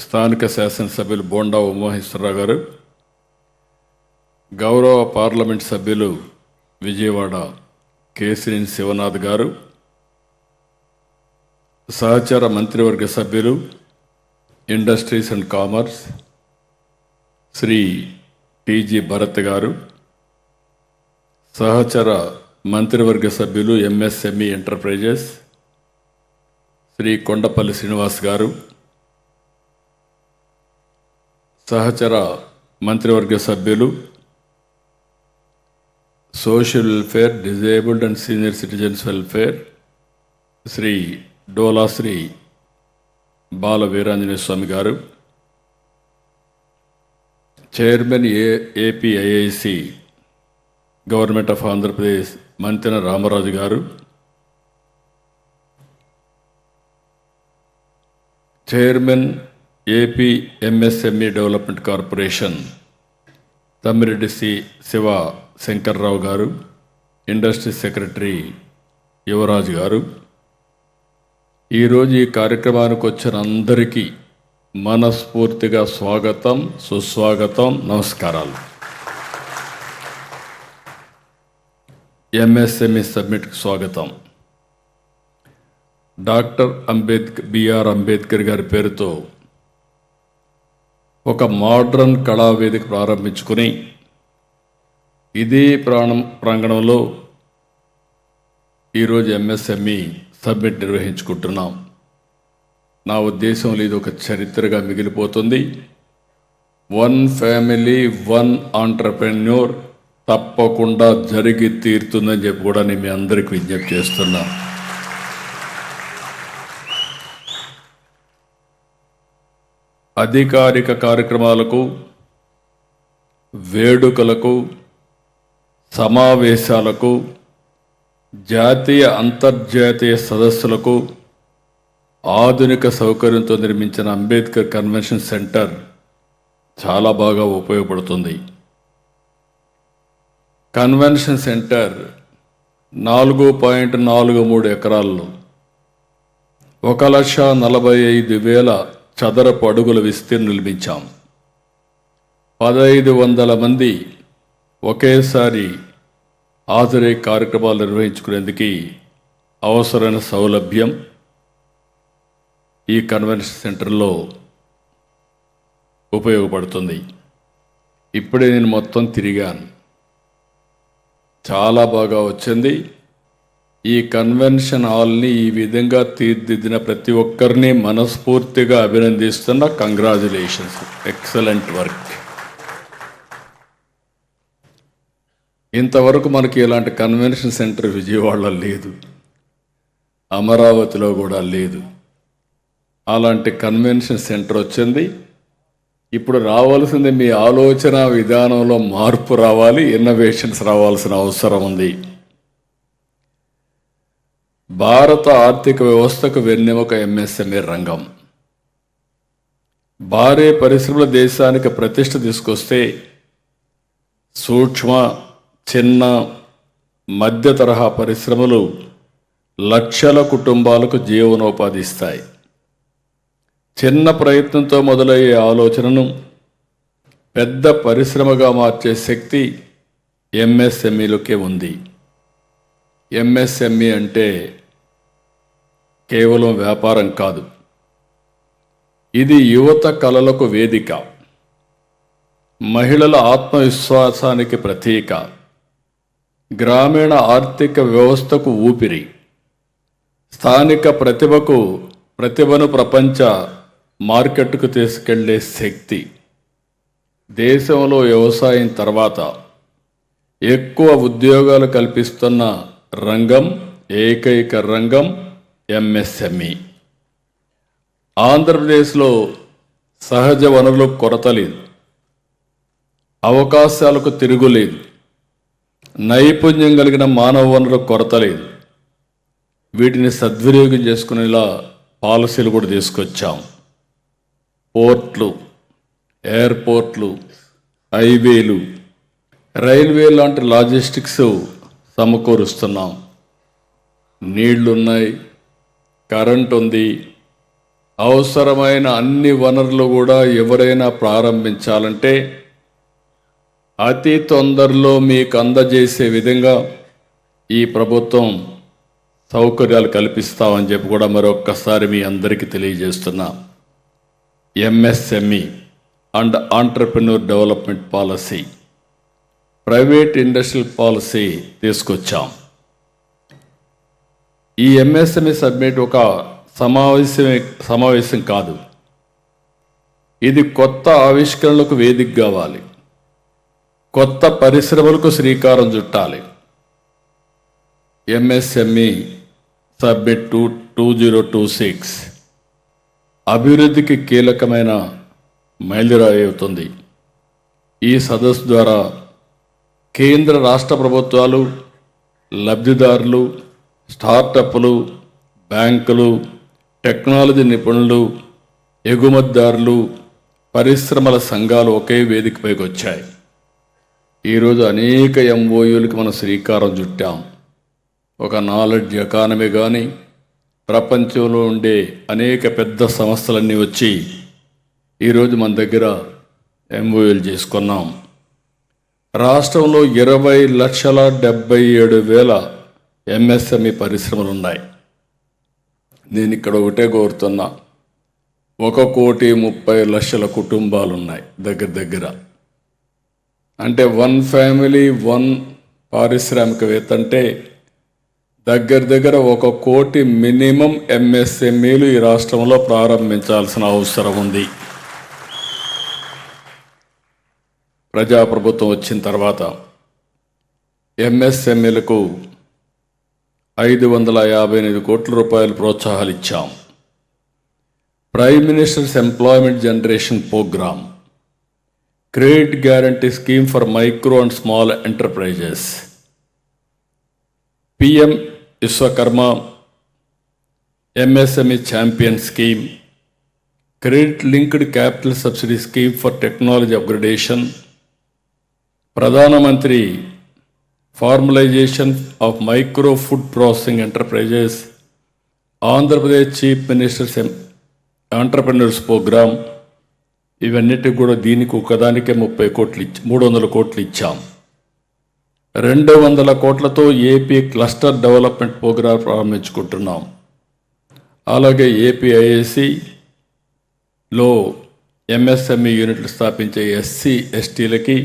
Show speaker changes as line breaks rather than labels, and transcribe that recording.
స్థానిక శాసనసభ్యులు బోండా ఉమామహేశ్వరరావు గారు, గౌరవ పార్లమెంట్ సభ్యులు విజయవాడ కేసినేని శివనాథ్ గారు, సహచర మంత్రివర్గ సభ్యులు industries and commerce Shri TG Bharat గారు, సహచర మంత్రివర్గ సభ్యులు ఎంఎస్ఎంఈ ఎంటర్ప్రైజెస్ శ్రీ కొండపల్లి శ్రీనివాస్ గారు, సహచర మంత్రివర్గ సభ్యులు social welfare, disabled and senior citizens welfare Shri Dola Shri Bala Veeranjaneya Swamy గారు, chairman APIIC government of Andhra Pradesh Mantena Ramaraju గారు, chairman AP MSME development corporation Tammireddy Siva Shankar Rao గారు, ఇండస్ట్రీ సెక్రటరీ యువరాజు గారు, ఈరోజు ఈ కార్యక్రమానికి వచ్చిన అందరికీ మనస్ఫూర్తిగా స్వాగతం, సుస్వాగతం, నమస్కారాలు. ఎంఎస్ఎంఈ సబ్మిట్కి స్వాగతం. డాక్టర్ బిఆర్ అంబేద్కర్ గారి పేరుతో ఒక మోడ్రన్ కళావేదిక ప్రారంభించుకుని ఇదే ప్రాంగణంలో ఈరోజు ఎంఎస్ఎంఈ సబ్మిట్ నిర్వహించుకుంటున్నాం. నా ఉద్దేశంలో ఇది ఒక చరిత్రగా మిగిలిపోతుంది. వన్ ఫ్యామిలీ వన్ ఆంటర్ప్రెన్యూర్ తప్పకుండా జరిగి తీరుతుందని చెప్పి కూడా నేను మీ అందరికీ విజ్ఞప్తి చేస్తున్నా. అధికారిక కార్యక్రమాలకు, వేడుకలకు, సమావేశాలకు, జాతీయ అంతర్జాతీయ సదస్సులకు ఆధునిక సౌకర్యంతో నిర్మించిన అంబేద్కర్ కన్వెన్షన్ సెంటర్ చాలా బాగా ఉపయోగపడుతుంది. కన్వెన్షన్ సెంటర్ 4.43 ఎకరాల్లో 1,45,000 చదరపు అడుగుల విస్తీర్ణం నిర్మించాం. 1,500 మంది ఒకేసారి హాజరై కార్యక్రమాలు నిర్వహించుకునేందుకు అవసరమైన సౌలభ్యం ఈ కన్వెన్షన్ సెంటర్లో ఉపయోగపడుతుంది. ఇప్పుడే నేను మొత్తం తిరిగాను, చాలా బాగా వచ్చింది. ఈ కన్వెన్షన్ హాల్ని ఈ విధంగా తీర్చిదిద్దిన ప్రతి ఒక్కరిని మనస్ఫూర్తిగా అభినందిస్తున్నా. Congratulations, excellent work. ఇంతవరకు మనకి ఇలాంటి కన్వెన్షన్ సెంటర్ విజయవాడలో లేదు, అమరావతిలో కూడా లేదు. అలాంటి కన్వెన్షన్ సెంటర్ వచ్చింది. ఇప్పుడు రావాల్సింది మీ ఆలోచన విధానంలో మార్పు రావాలి, ఇన్నోవేషన్స్ రావాల్సిన అవసరం ఉంది. భారత ఆర్థిక వ్యవస్థకు వెన్నెముక ఎంఎస్ఎంఈ రంగం. భారీ పరిశ్రమల దేశానికి ప్రతిష్ట తీసుకొస్తే సూక్ష్మ, చిన్న, మధ్య తరహా పరిశ్రమలు లక్షల కుటుంబాలకు జీవనోపాధి ఇస్తాయి. చిన్న ప్రయత్నంతో మొదలయ్యే ఆలోచనను పెద్ద పరిశ్రమగా మార్చే శక్తి ఎంఎస్ఎంఈలకే ఉంది. ఎంఎస్ఎంఈ అంటే కేవలం వ్యాపారం కాదు, ఇది యువత కలలకు వేదిక, మహిళల ఆత్మవిశ్వాసానికి ప్రతీక, గ్రామీణ ఆర్థిక వ్యవస్థకు ఊపిరి, స్థానిక ప్రతిభను ప్రపంచ మార్కెట్కు తీసుకెళ్లే శక్తి. దేశంలో వ్యవసాయం తర్వాత ఎక్కువ ఉద్యోగాలు కల్పిస్తున్న రంగం, ఏకైక రంగం ఎంఎస్ఎంఈ. ఆంధ్రప్రదేశ్లో సహజ వనరులకు కొరత లేదు, అవకాశాలకు తిరుగులేదు, నైపుణ్యం కలిగిన మానవ వనరులకు కొరత లేదు. వీటిని సద్వినియోగం చేసుకునేలా పాలసీలు కూడా తీసుకొచ్చాం. పోర్ట్లు, ఎయిర్పోర్ట్లు, హైవేలు, రైల్వే లాంటి లాజిస్టిక్స్ సమకూరుస్తున్నాం. నీళ్లున్నాయి, కరెంట్ ఉంది, అవసరమైన అన్ని వనరులు కూడా ఎవరైనా ప్రారంభించాలంటే అతి తొందరలో మీకు అందజేసే విధంగా ఈ ప్రభుత్వం సౌకర్యాలు కల్పిస్తామని చెప్పి కూడా మరొక్కసారి మీ అందరికీ తెలియజేస్తున్నా. MSME and entrepreneur development policy, private industrial policy తీసుకొచ్చాం. ఈ ఎంఎస్ఎంఈ సబ్మిట్ ఒక సమావేశం కాదు, ఇది కొత్త ఆవిష్కరణలకు వేదిక కావాలి, కొత్త పరిశ్రమలకు శ్రీకారం చుట్టాలి. ఎంఎస్ఎంఈ సబ్మిట్ 2026 అభివృద్ధికి కీలకమైన మైలురాయి అవుతుంది. ఈ సదస్సు ద్వారా కేంద్ర రాష్ట్ర ప్రభుత్వాలు, లబ్ధిదారులు, స్టార్టప్లు, బ్యాంకులు, టెక్నాలజీ నిపుణులు, ఎగుమతిదారులు, పరిశ్రమల సంఘాలు ఒకే వేదికపైకి వచ్చాయి. ఈరోజు అనేక ఎంఓయూలకి మనం శ్రీకారం చుట్టాం. ఒక నాలెడ్జ్ ఎకానమీ కానీ, ప్రపంచంలో ఉండే అనేక పెద్ద సంస్థలన్నీ వచ్చి ఈరోజు మన దగ్గర ఎంఓయూలు చేసుకున్నాం. రాష్ట్రంలో 20,77,000 ఎంఎస్ఎంఈ పరిశ్రమలు ఉన్నాయి. నేను ఇక్కడ ఒకటే కోరుతున్నా, 1,30,00,000 కుటుంబాలు ఉన్నాయి దగ్గర. అంటే 1 ఫ్యామిలీ 1 పారిశ్రామికవేత్త అంటే దగ్గర 1 కోటి మినిమం ఎంఎస్ఎంఈలు ఈ రాష్ట్రంలో ప్రారంభించాల్సిన అవసరం ఉంది. ప్రజాప్రభుత్వం వచ్చిన తర్వాత ఎంఎస్ఎంఈలకు 558 కోట్ల రూపాయలు ప్రోత్సాహాలు ఇచ్చాం. Prime minister's employment generation programme, credit guarantee scheme for micro and small enterprises, PM Vishwakarma, MSME champion scheme, credit linked capital subsidy scheme for technology upgradation, Pradhan Mantri formalisation of micro food processing enterprises, Andhra Pradesh chief minister's entrepreneurs programme, ఇవన్నిటికి కూడా దీనికి ఒకదానికే 300 కోట్లు ఇచ్చాం. 200 కోట్లతో AP cluster development programme ప్రారంభించుకుంటున్నాం. అలాగే ఏపీఐఐసిలో ఎంఎస్ఎంఈ యూనిట్లు స్థాపించే ఎస్సీ ఎస్టీలకి